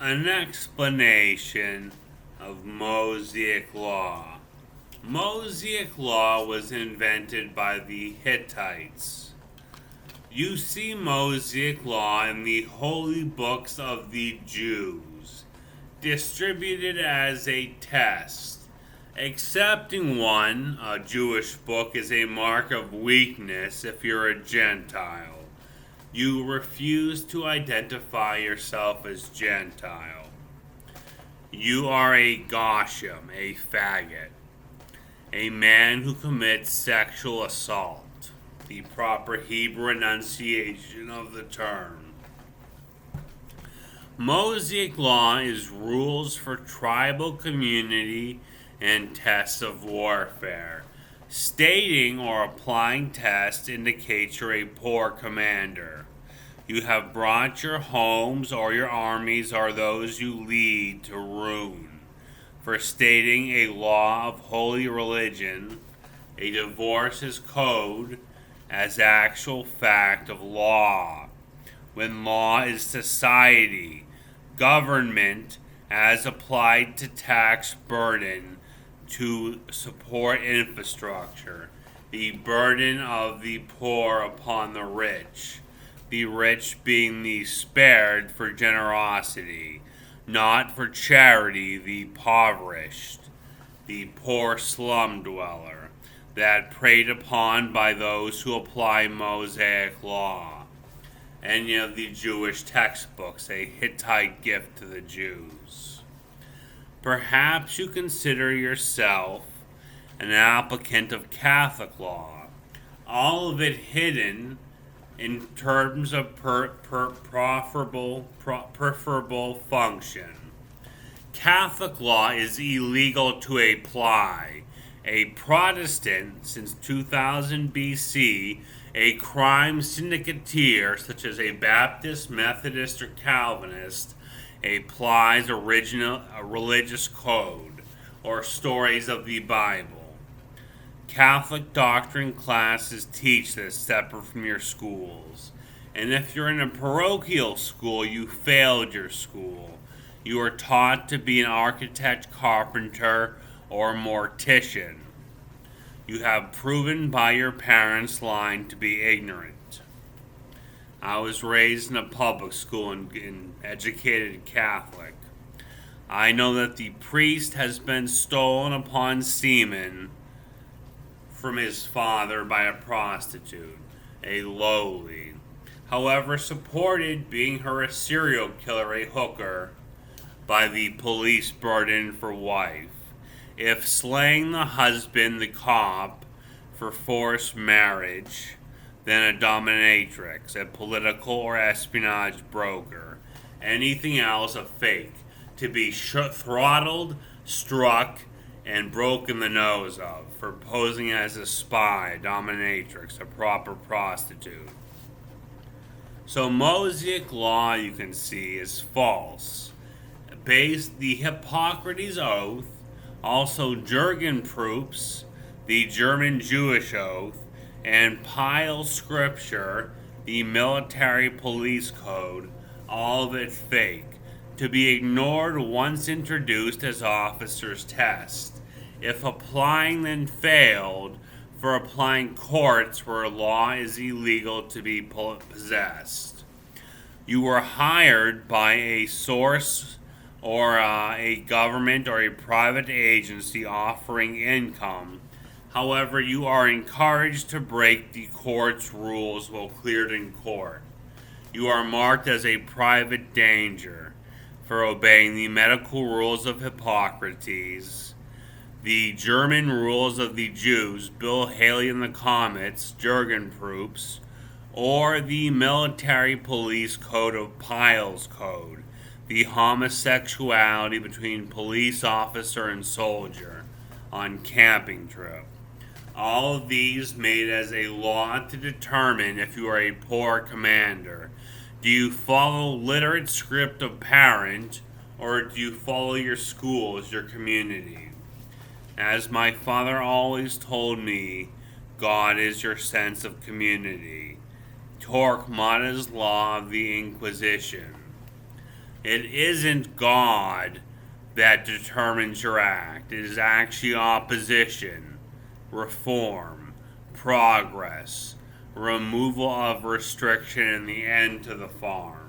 An explanation of Mosaic law. Mosaic law was invented by the Hittites. You see Mosaic law in the holy books of the Jews, distributed as a test. Accepting one, a Jewish book, is a mark of weakness if you're a Gentile. You refuse to identify yourself as Gentile. You are a Gosham, a faggot, a man who commits sexual assault, the proper Hebrew enunciation of the term. Mosaic law is rules for tribal community and tests of warfare. Stating or applying tests indicates you're a poor commander. You have brought your homes or your armies or those you lead to ruin. For stating a law of holy religion, a divorce is code as actual fact of law. When law is society, government as applied to tax burden to support infrastructure, the burden of the poor upon the rich being the spared for generosity, not for charity the impoverished, the poor slum dweller, that preyed upon by those who apply Mosaic law. Any of the Jewish textbooks, a Hittite gift to the Jews. Perhaps you consider yourself an applicant of Catholic law, all of it hidden in terms of preferable function. Catholic law is illegal to apply. A Protestant, since 2000 BC, a crime syndicateer such as a Baptist, Methodist, or Calvinist applies a religious code or stories of the Bible. Catholic doctrine classes teach this separate from your schools. And if you're in a parochial school, you failed your school. You are taught to be an architect, carpenter, or mortician. You have proven by your parents' line to be ignorant. I was raised in a public school and educated Catholic. I know that the priest has been stolen upon semen from his father by a prostitute, a lowly. However, supported, being her a serial killer, a hooker, by the police brought in for wife. If slaying the husband, the cop, for forced marriage, then a dominatrix, a political or espionage broker. Anything else a fake, to be throttled, struck, and broken the nose of for posing as a spy, a dominatrix, a proper prostitute. So Mosaic law, you can see, is false. Based the Hippocratic Oath, also Jurgen proofs, the German Jewish oath, and Pyle scripture, the military police code, all of it fake, to be ignored once introduced as officers' test. If applying then failed, for applying courts where law is illegal to be possessed. You were hired by a source or a government or a private agency offering income. However, you are encouraged to break the court's rules while cleared in court. You are marked as a private danger for obeying the medical rules of Hippocrates, the German rules of the Jews, Bill Haley and the Comets, Jurgen proofs, or the military police code of Pyle's code, the homosexuality between police officer and soldier on camping trip. All of these made as a law to determine if you are a poor commander. Do you follow literate script of parent, or do you follow your schools, your community? As my father always told me, God is your sense of community. Torquemada's law of the Inquisition. It isn't God that determines your act. It is actually opposition, reform, progress, removal of restriction, and the end to the farm.